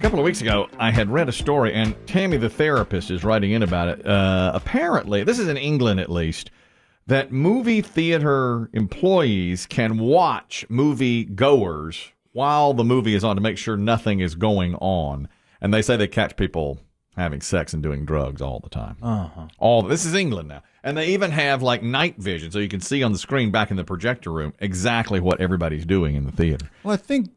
A couple of weeks ago, I had read a story, and Tammy the therapist is writing in about it. Apparently, this is in England at least, that movie theater employees can watch movie goers while the movie is on to make sure nothing is going on. And they say they catch people having sex and doing drugs all the time. This is England now. And they even have like night vision, so you can see on the screen back in the projector room exactly what everybody's doing in the theater. Well, I think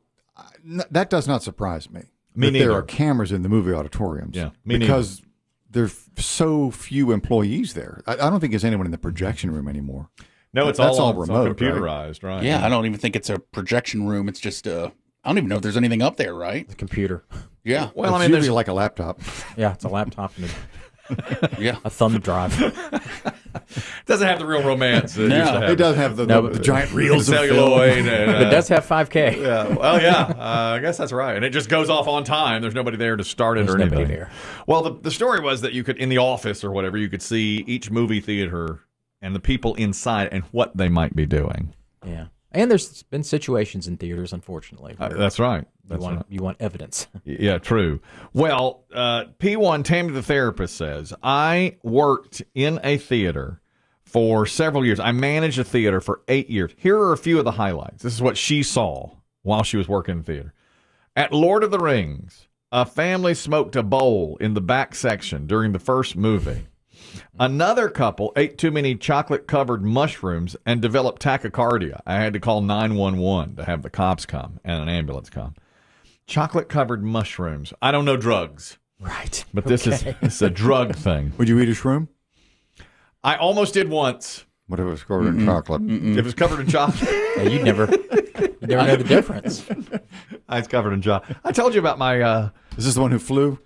that does not surprise me. Me neither. There are cameras in the movie auditoriums. Yeah, me because there's so few employees there. I don't think there's anyone in the projection room anymore. No, it's all remote, computerized, right? Yeah, I don't even think it's a projection room. It's just I don't even know if there's anything up there, right? The computer. Yeah. Well, it's usually like a laptop. Yeah, it's a laptop and yeah, a thumb drive. Doesn't have the real romance. No, it does have the giant reels of celluloid. It does have 5K. Yeah. Well, yeah. I guess that's right. And it just goes off on time. There's nobody there to start it or anything. Nobody there. Well, the story was that you could, in the office or whatever, you could see each movie theater and the people inside and what they might be doing. Yeah. And there's been situations in theaters, unfortunately. That's right. You want evidence. Yeah, true. Well, P1, Tammy the therapist says, I worked in a theater for several years. I managed a theater for 8 years. Here are a few of the highlights. This is what she saw while she was working in the theater. At Lord of the Rings, a family smoked a bowl in the back section during the first movie. Another couple ate too many chocolate-covered mushrooms and developed tachycardia. I had to call 911 to have the cops come and an ambulance come. Chocolate-covered mushrooms. I don't know drugs. Right. But this is a drug thing. Would you eat a shroom? I almost did once. What if it was covered in chocolate? If it was covered in chocolate. Yeah, you'd never know the difference. It's covered in chocolate. I told you about my... Is this the one who flew?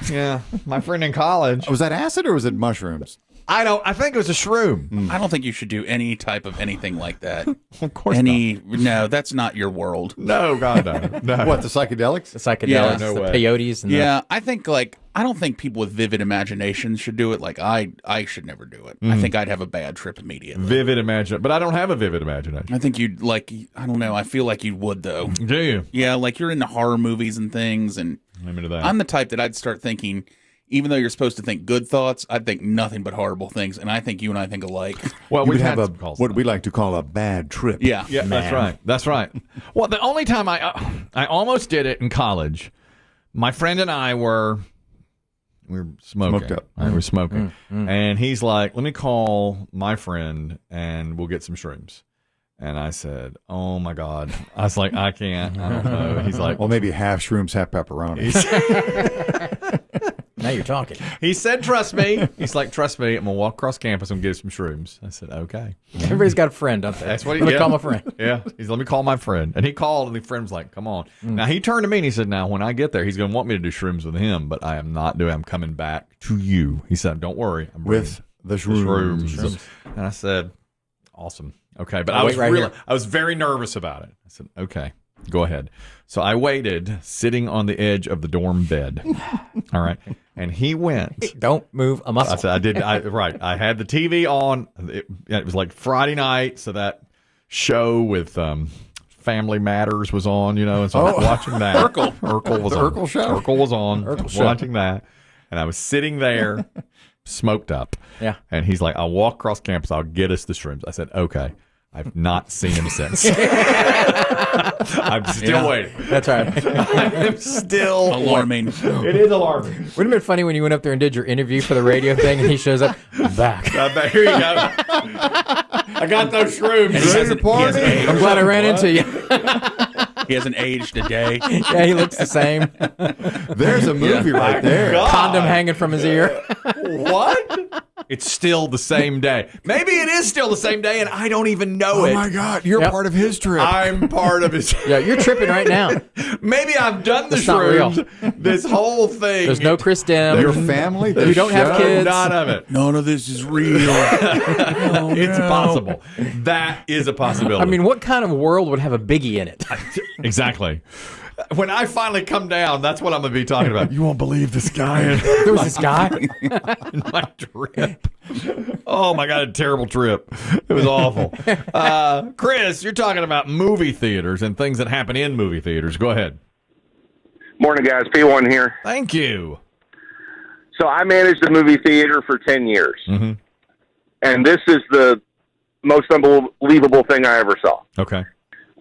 Yeah, my friend in college. Was that acid or was it mushrooms? I think it was a shroom. I don't think you should do any type of anything like that. Of course not. No, that's not your world. No, God, no. What, the psychedelics? The psychedelics, Yeah, no the way. peyotes. And I think I don't think people with vivid imaginations should do it. Like I should never do it. I think I'd have a bad trip immediately. Vivid imagination. But I don't have a vivid imagination. I think you'd I don't know. I feel like you would though. Do you? Yeah, like you're into horror movies and things, and I'm into that. I'm the type that I'd start thinking, even though you're supposed to think good thoughts, I'd think nothing but horrible things, and I think you and I think alike. Well, You we've would had have some calls what on we that. like to call a bad trip. Yeah. Yeah, that's right. That's right. Well, the only time I almost did it in college, my friend and I we were smoking. Smoked up. We were smoking. And he's like, let me call my friend and we'll get some shrooms. And I said, oh, my God. I was like, I can't. I don't know. He's like, Well, maybe half shrooms, half pepperoni. now you're talking. he said, trust me. He's like, trust me. I'm going to walk across campus and get some shrooms. I said, okay. Everybody's got a friend, don't they? That's what he Let me yeah. call my friend. Yeah. He's let me call my friend. And he called and the friend was like, come on. Now he turned to me and he said, now when I get there, he's going to want me to do shrooms with him, but I am not doing I'm coming back to you. He said, don't worry. I'm With the shrooms. shrooms. And I said, awesome. Okay. But I'll wait right here. I was very nervous about it. I said, okay, go ahead. So I waited sitting on the edge of the dorm bed. All right. And he went. Don't move a muscle. I said, right. I had the TV on. It was like Friday night. So that show with Family Matters was on, and so I was watching that. Urkel was The on. Urkel show? Urkel was on. Urkel show. Watching that. And I was sitting there, smoked up. Yeah. And he's like, I'll walk across campus. I'll get us the shrooms. I said, okay. I've not seen him since. I'm still waiting. That's right. I'm still Alarming. It is alarming. Wouldn't it have been funny when you went up there and did your interview for the radio thing and he shows up, I'm back. Here you go. I got those shrooms. I'm glad I ran into you. He hasn't aged a day. Yeah, he looks the same. There's a movie right there. God. Condom hanging from his ear. What? It's still the same day. Maybe it is still the same day, and I don't even know it. Oh, my God. You're part of his trip. I'm part of his. Yeah, you're tripping right now. Maybe I've done the That's not real. shrooms. This whole thing. There's no Chris Demm. Your family. You don't have kids. None of it. None of this is real. It's possible. That is a possibility. I mean, what kind of world would have a Biggie in it? Exactly. When I finally come down, that's what I'm going to be talking about. You won't believe this guy There was this guy. in my trip. Oh, my God, a terrible trip. It was awful. Chris, you're talking about movie theaters and things that happen in movie theaters. Go ahead. Morning, guys. P1 here. Thank you. So I managed a movie theater for 10 years. Mm-hmm. And this is the most unbelievable thing I ever saw. Okay.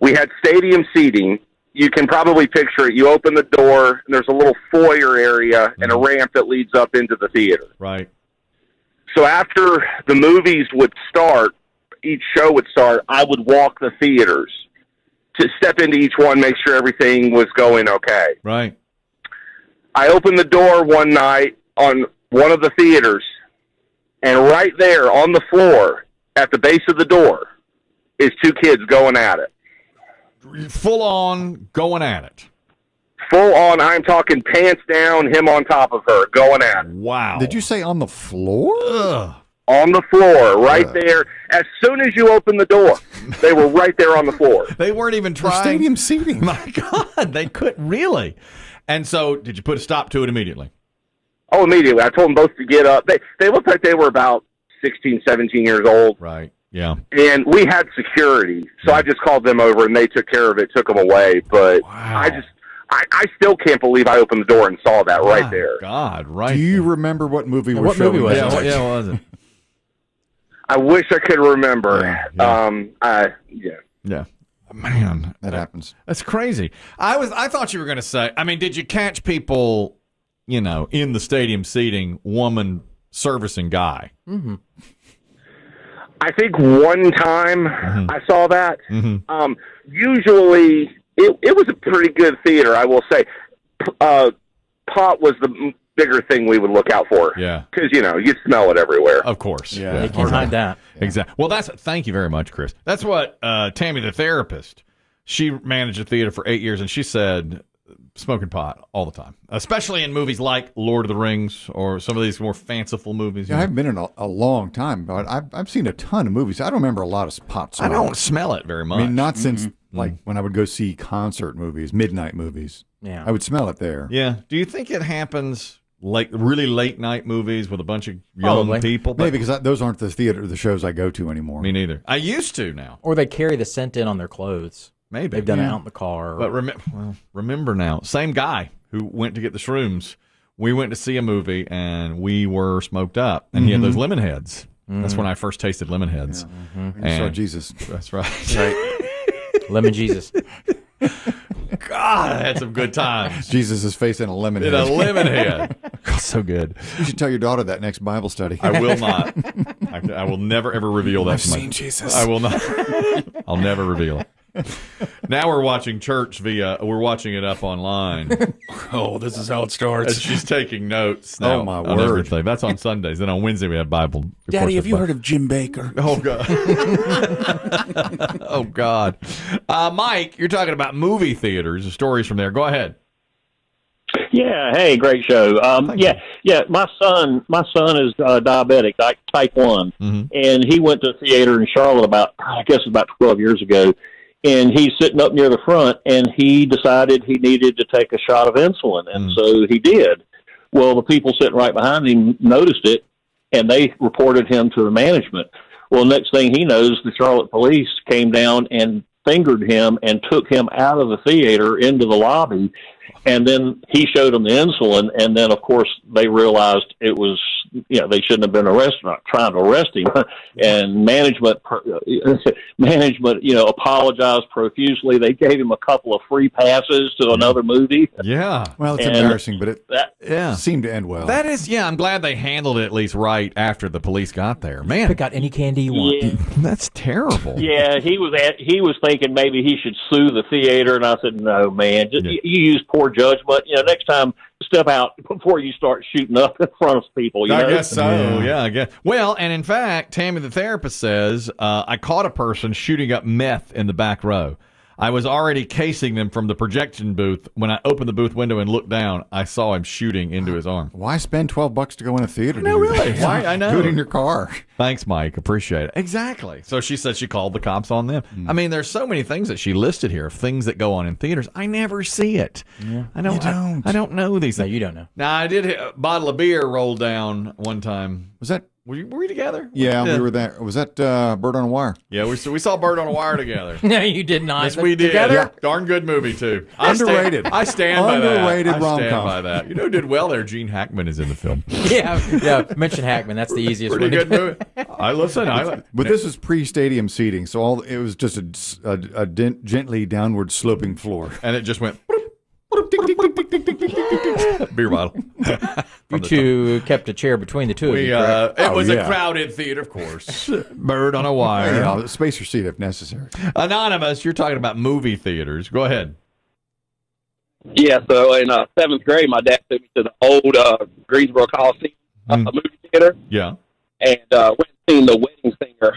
We had stadium seating. You can probably picture it. You open the door, and there's a little foyer area and a ramp that leads up into the theater. Right. So after the movies would start, each show would start, I would walk the theaters to step into each one, make sure everything was going okay. Right. I opened the door one night on one of the theaters, and right there on the floor at the base of the door is two kids going at it. Full on going at it. Full on, I'm talking pants down, him on top of her, going at it. Wow. Did you say on the floor? Ugh. On the floor, right there. As soon as you open the door, they were right there on the floor. They weren't even For trying. stadium seating. My God, they couldn't really. And so, did you put a stop to it immediately? Oh, immediately. I told them both to get up. They looked like they were about 16, 17 years old. Right. Yeah. And we had security, so I just called them over, and they took care of it, took them away. But Wow. I still can't believe I opened the door and saw that right there. God, right. Do you remember what movie we're what showing? movie was Yeah, it? what was it? I wish I could remember. Yeah. Yeah. Man, That happens. that's crazy. I thought you were going to say, I mean, did you catch people, in the stadium seating, woman servicing guy? Mm-hmm. I think one time I saw that. Mm-hmm. Usually, it was a pretty good theater, I will say. Pot was the bigger thing we would look out for. Yeah. Because, you smell it everywhere. Of course. Yeah. You can't hide that. Exactly. Well, thank you very much, Chris. That's what Tammy, the therapist, she managed a theater for 8 years, and she said smoking pot all the time, especially in movies like Lord of the Rings or some of these more fanciful movies. Yeah, I haven't been in a long time, but I've seen a ton of movies. I don't remember a lot of pot I smell. don't smell it very much. I mean, not since like when I would go see concert movies, midnight movies. Yeah. I would smell it there. Yeah. Do you think it happens like really late night movies with a bunch of young Probably. people? Maybe because those aren't the shows I go to anymore. Me neither. I used to now. Or they carry the scent in on their clothes. Maybe. They've done it out in the car. But remember now, same guy who went to get the shrooms. We went to see a movie and we were smoked up, and he had those lemon heads. That's when I first tasted lemon heads. You saw Jesus. That's right. Lemon Jesus. God, I had some good times. Jesus' face in a lemon In head. a lemon head. God, so good. You should tell your daughter that next Bible study. I will not. I will never ever reveal that. I've to my- seen Jesus. I will not. I'll never reveal it. Now we're watching church we're watching it up online. Oh, this is how it And starts. she's taking notes now Oh, my on word. everything. That's on Sundays. Then on Wednesday we have Bible. Daddy, have you heard of Jim Baker? Oh, God. Oh, God. Mike, you're talking about movie theaters, stories from there. Go ahead. Yeah, hey, great show. Yeah. My son is diabetic, type 1, and he went to a theater in Charlotte about 12 years ago, and he's sitting up near the front, and he decided he needed to take a shot of insulin, and so he did. Well, the people sitting right behind him noticed it, and they reported him to the management. Well, next thing he knows, the Charlotte police came down and fingered him and took him out of the theater into the lobby. And then he showed them the insulin, and then, of course, they realized it was, they shouldn't have been not trying to arrest him. And management, apologized profusely. They gave him a couple of free passes to another movie. Yeah. Well, it's And embarrassing, but it Yeah. seemed to end well. That is, I'm glad they handled it at least right after the police got there. Man, Pick out any candy you want. Yeah. that's terrible. Yeah, he was thinking maybe he should sue the theater, and I said, no, man, just, you use poor judgment. Next time, step out before you start shooting up in front of people. I guess so. Yeah, I guess. Well, and in fact, Tammy the therapist says, I caught a person shooting up meth in the back row. I was already casing them from the projection booth. When I opened the booth window and looked down, I saw him shooting into his arm. Why spend $12 to go in a theater? No, really. Why? I know. Do it in your car. Thanks, Mike. Appreciate it. Exactly. So she said she called the cops on them. I mean, there's so many things that she listed here, things that go on in theaters. I never see it. Yeah. I don't know these No, things. you don't know. Now, I did hit a bottle of beer roll down one time. Was that Were we together? Yeah, we were there. Was that Bird on a Wire? Yeah, we saw Bird on a Wire together. No, you did not. Yes, we did. Together? Yeah. Darn good movie, too. Underrated. I stand by that. Underrated I stand rom-com. by that. You know who did well there? Gene Hackman is in the film. Yeah. Mention Hackman. That's the easiest Pretty one. good movie. I listen. But this was pre-stadium seating, so it was just a gently downward sloping floor. And it just went... Beer bottle. You two kept a chair between the two of you, correct? It was a yeah. crowded theater, of course. Bird on a wire. Yeah, space your seat if necessary. Anonymous, you're talking about movie theaters. Go ahead. Yeah, so in 7th grade, my dad took me to the old Greensboro Coliseum movie theater, Yeah. and went and seen The Wedding Singer.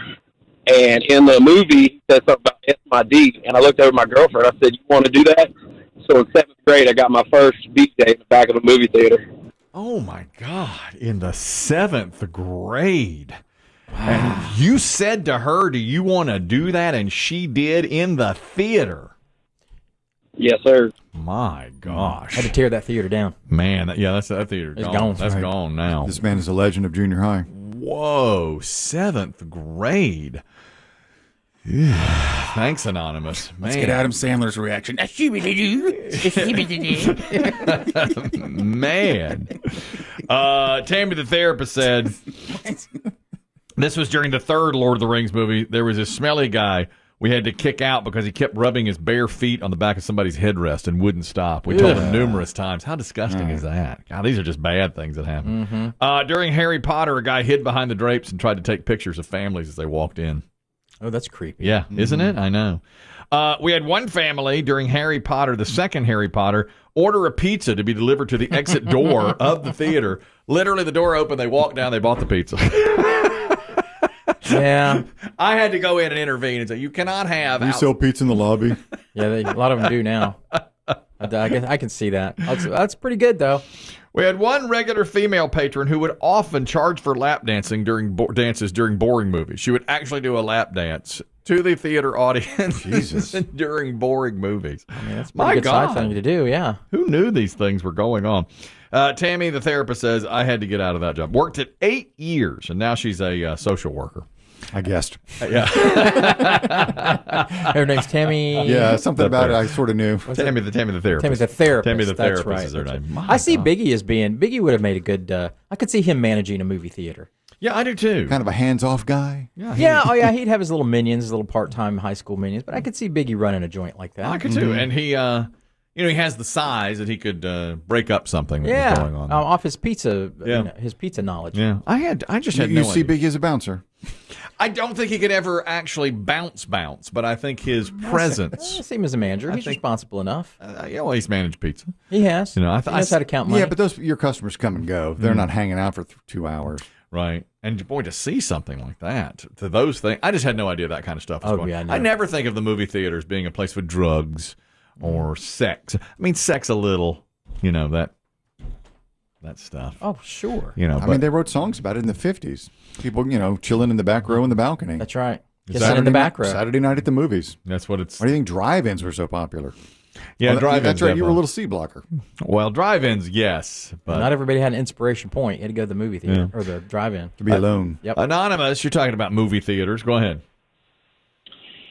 And in the movie, he said something about S my D, and I looked over at my girlfriend. I said, "You want to do that?" So in 7th grade, I got my first beach day in the back of a movie theater. Oh, my God. In the 7th grade. And you said to her, do you want to do that? And she did in the theater. Yes, sir. My gosh. Had to tear that theater down. Man, that theater It's gone. gone. That's Right. gone now. This man is a legend of junior high. Whoa, 7th grade. Thanks, Anonymous. Man. Let's get Adam Sandler's reaction. Man. Tammy the therapist said, this was during the third Lord of the Rings movie. There was this smelly guy we had to kick out because he kept rubbing his bare feet on the back of somebody's headrest and wouldn't stop. We told him numerous times. How disgusting is that? God, these are just bad things that happen. During Harry Potter, a guy hid behind the drapes and tried to take pictures of families as they walked in. Oh, that's creepy. Yeah, isn't it? I know. We had one family during Harry Potter, the second Harry Potter, order a pizza to be delivered to the exit door of the theater. Literally, the door opened, they walked down, they bought the pizza. Yeah. I had to go in and intervene and say, you cannot have... You sell pizza in the lobby? Yeah, a lot of them do now. I can see that. That's pretty good, though. We had one regular female patron who would often charge for lap dancing during dances during boring movies. She would actually do a lap dance to the theater audience during boring movies. I mean, that's a pretty good side thing to do, yeah. Who knew these things were going on? Tammy, the therapist, says, I had to get out of that job. Worked it 8 years, and now she's a social worker. I guessed. Yeah. Her name's Tammy. Yeah, something about it I sort of knew. Tammy the therapist. Tammy's a therapist. Tammy the That's therapist right. is her name. I see Biggie as being... Biggie would have made a good... I could see him managing a movie theater. Yeah, I do too. Kind of a hands-off guy. Yeah, he'd have his little minions, his little part-time high school minions, but I could see Biggie running a joint like that. I could too. And he, he has the size that he could break up something that was going on. Off his pizza, his pizza knowledge. Yeah, I just had You no see idea. Biggie as a bouncer. I don't think he could ever actually bounce, but I think his presence. I see him as a manager. He's responsible enough. Yeah, well, he's managed pizza. He has. You know, he knows how to count money. Yeah, but your customers come and go. They're not hanging out for 2 hours. Right. And boy, to see something like that, to those things, I just had no idea that kind of stuff was going on. Yeah, I never think of the movie theater as being a place with drugs or sex. I mean, sex a little, that stuff. Oh, sure. I mean, they wrote songs about it in the 50s. People, chilling in the back row in the balcony. That's right. Kissing in the back row. Saturday night at the movies. That's what it's. Why do you think drive-ins were so popular? Yeah, drive-ins. That's right. You were a definitely. little C-blocker. Well, drive-ins, yes. But Not everybody had an inspiration point. You had to go to the movie theater or the drive-in. To be alone. Yep. Anonymous, you're talking about movie theaters. Go ahead.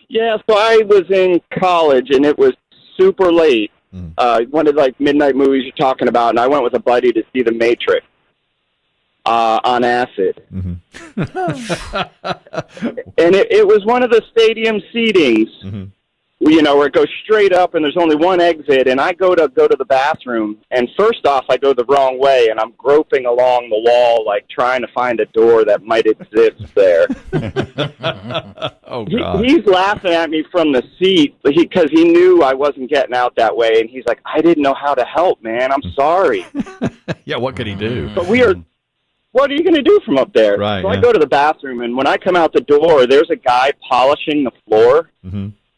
Yeah, so I was in college, and it was super late. One of midnight movies you're talking about, and I went with a buddy to see The Matrix on acid. And it was one of the stadium seatings, where it goes straight up, and there's only one exit. And I go to the bathroom, and first off, I go the wrong way, and I'm groping along the wall, trying to find a door that might exist there. Oh, God. He's laughing at me from the seat because he knew I wasn't getting out that way, and he's like, I didn't know how to help, man. I'm sorry. Yeah, what could he do? But what are you going to do from up there? Right, so I go to the bathroom, and when I come out the door, there's a guy polishing the floor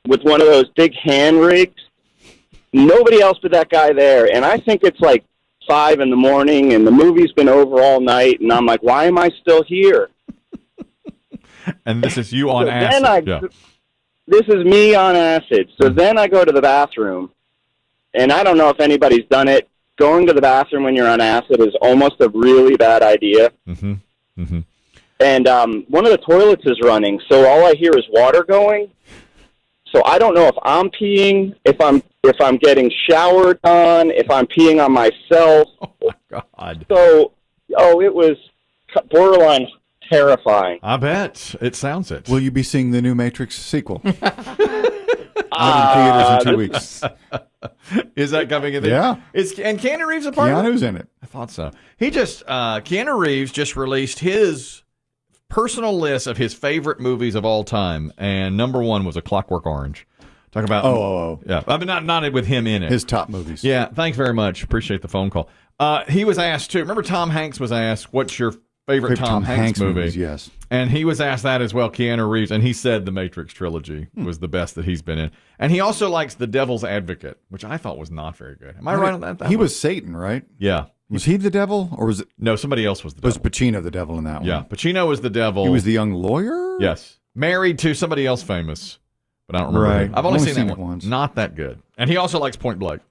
with one of those big hand rigs. Nobody else but that guy there. And I think it's 5 in the morning, and the movie's been over all night, and I'm like, why am I still here? And this is you on So acid. then This is me on acid. So then I go to the bathroom, and I don't know if anybody's done it. Going to the bathroom when you're on acid is almost a really bad idea. and one of the toilets is running, so all I hear is water going. So I don't know if I'm peeing, if I'm getting showered on, if I'm peeing on myself. Oh my God! So, it was borderline terrifying. I bet it sounds it. Will you be seeing the new Matrix sequel? Out in theaters in 2 weeks. Is that coming in there? Yeah. And Keanu Reeves a part of it? Keanu's in it. I thought so. Keanu Reeves just released his personal list of his favorite movies of all time, and number one was A Clockwork Orange. Talk about yeah. I mean, not with him in it. His top movies. Yeah. Thanks very much. Appreciate the phone call. He was asked too. Remember, Tom Hanks was asked, "What's your favorite Tom Hanks movie?" Movies, yes. And he was asked that as well, Keanu Reeves, and he said the Matrix trilogy was the best that he's been in. And he also likes The Devil's Advocate, which I thought was not very good. Am I right on that? He was Satan, right? Yeah. Was he the devil, or was it? No, somebody else was the devil. Was Pacino the devil in that one? Yeah, Pacino was the devil. He was the young lawyer? Yes. Married to somebody else famous, but I don't remember. Right. Who. I've only seen that it one. once. Not that good. And he also likes Point Break.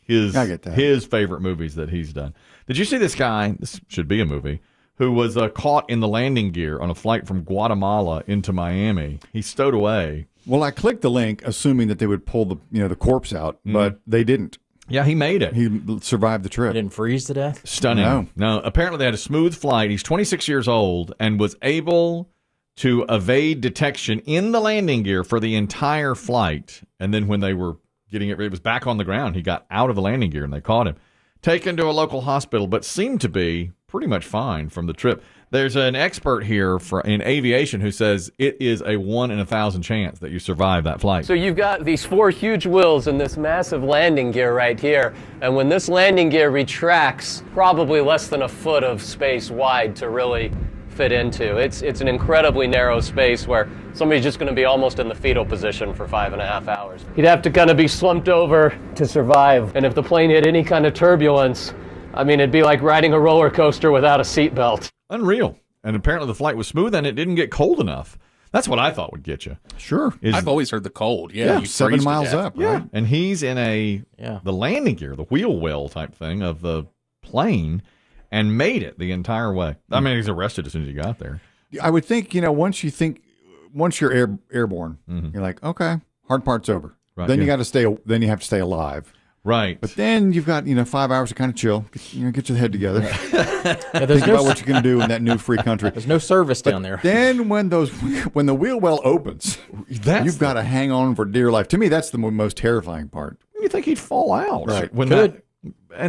I get that. His favorite movies that he's done. Did you see this guy? This should be a movie. Who was caught in the landing gear on a flight from Guatemala into Miami. He stowed away. Well, I clicked the link assuming that they would pull the corpse out, but they didn't. Yeah, he made it. He survived the trip. He didn't freeze to death? Stunning. No, apparently they had a smooth flight. He's 26 years old and was able to evade detection in the landing gear for the entire flight. And then when they were getting it was back on the ground. He got out of the landing gear and they caught him. Taken to a local hospital, but seemed to be pretty much fine from the trip. There's an expert here in aviation who says it is a 1 in 1,000 chance that you survive that flight. So you've got these 4 huge wheels and this massive landing gear right here. And when this landing gear retracts, probably less than a foot of space wide to really fit into. It's an incredibly narrow space where somebody's just going to be almost in the fetal position for 5.5 hours. You'd have to kind of be slumped over to survive. And if the plane hit any kind of turbulence, I mean, it'd be like riding a roller coaster without a seatbelt. Unreal. And apparently the flight was smooth and it didn't get cold enough. That's what I thought would get you. Sure. I've always heard the cold. Yeah, you 7 freeze to miles death. up, right? And he's in the landing gear, the wheel well type thing of the plane, and made it the entire way. I mean, he's arrested as soon as he got there. I would think, once you're airborne, you're like, okay, hard part's over. Right, then yeah. you have to stay alive. Right. But then you've got 5 hours to kind of chill, get your head together, Yeah, think about what you're going to do in that new free country. There's no service down there. Then when the wheel well opens, you've got to hang on for dear life. To me, that's the most terrifying part. You think he'd fall out? Right. When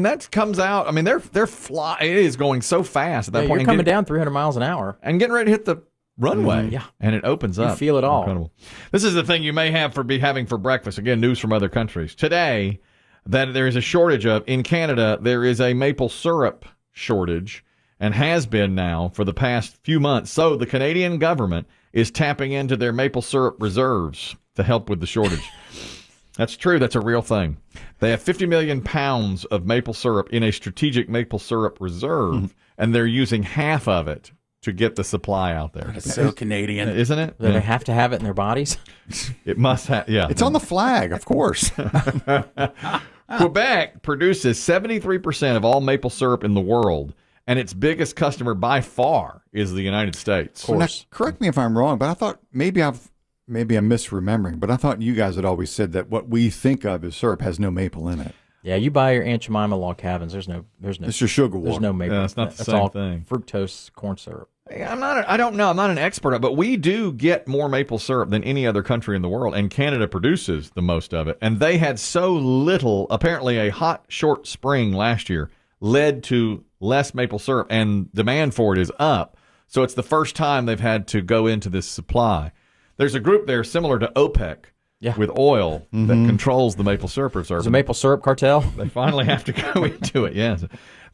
that comes out. I mean, they're it is going so fast at that point. You're coming down 300 miles an hour. And getting ready to hit the runway. Yeah. And it opens up. You feel it all. Incredible. This is the thing you may be having for breakfast. Again, news from other countries. Today, that there is a shortage of, in Canada, there is a maple syrup shortage and has been now for the past few months. So the Canadian government is tapping into their maple syrup reserves to help with the shortage. That's true. That's a real thing. They have 50 million pounds of maple syrup in a strategic maple syrup reserve, and they're using half of it to get the supply out there. It's so Canadian. Isn't it? Do they have to have it in their bodies? It must have, yeah. It's on the flag, of course. Quebec produces 73% of all maple syrup in the world, and its biggest customer by far is the United States. Now, correct me if I'm wrong, but I thought maybe I'm misremembering, but I thought you guys had always said that what we think of as syrup has no maple in it. Yeah, you buy your Aunt Jemima log cabins. There's no. It's just sugar water. There's no maple. Yeah, it's not the That's same all thing. Fructose corn syrup. I don't know. I'm not an expert, but we do get more maple syrup than any other country in the world, and Canada produces the most of it. And they had so little, apparently a hot, short spring last year led to less maple syrup, and demand for it is up. So it's the first time they've had to go into this supply. There's a group there similar to OPEC with oil that controls the maple syrup reserve. It's a maple syrup cartel. They finally have to go into it, yes.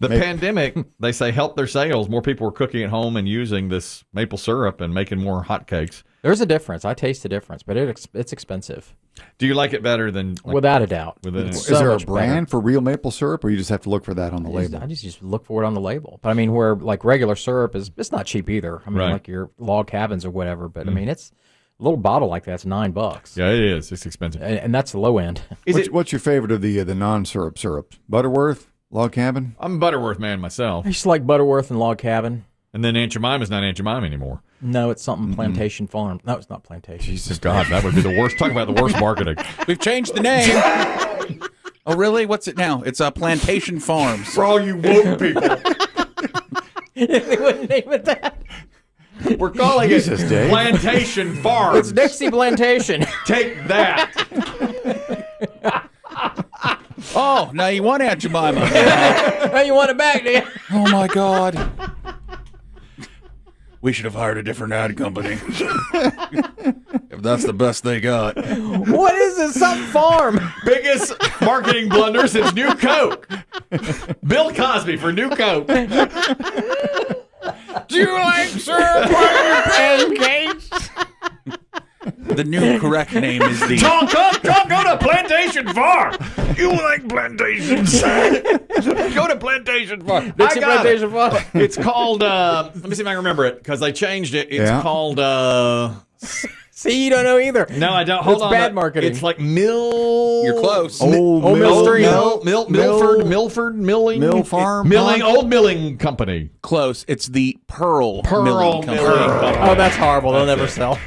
The pandemic, they say, helped their sales. More people were cooking at home and using this maple syrup and making more hotcakes. There's a difference. I taste the difference, but it's expensive. Do you like it better than... Without a doubt. Is there a brand for real maple syrup, or you just have to look for that on the label? I just look for it on the label. But I mean, where like regular syrup it's not cheap either. I mean, like your log cabins or whatever. But I mean, it's a little bottle like that's $9. Yeah, it is. It's expensive. And that's the low end. What's your favorite of the non-syrup syrups? Butterworth? Log Cabin? I'm a Butterworth man myself. I used to like Butterworth and Log Cabin. And then Aunt Jemima's not Aunt Jemima anymore. No, it's something Plantation Farm. No, it's not Plantation. Jesus God, that would be the worst. Talk about the worst marketing. We've changed the name. Oh, really? What's it now? It's Plantation Farms. For all you woke people. They wouldn't name it that. We're calling it Dave. Plantation Farms. It's Dixie Plantation. Take that. Oh, now you want Aunt Jemima. Now you want it back, do you? Oh, my God. We should have hired a different ad company. If that's the best they got. What is this? Something farm. Biggest marketing blunder since New Coke. Bill Cosby for New Coke. Do you like syrup on your pancakes? The new correct name is the... Don't go to Plantation Farm. You like plantations? Go to Plantation Farm. Dixie Plantation Farm. It's called, let me see if I can remember it, because I changed it. It's called, See, you don't know either. no, I don't. Hold on. It's bad marketing. It's like Mill. You're close. Old Mill Street. Milford Milling. Mill Farm. Milling, Old Milling Company. Close. It's the Pearl Milling Milling Company. Company. Oh, that's horrible. They'll never sell.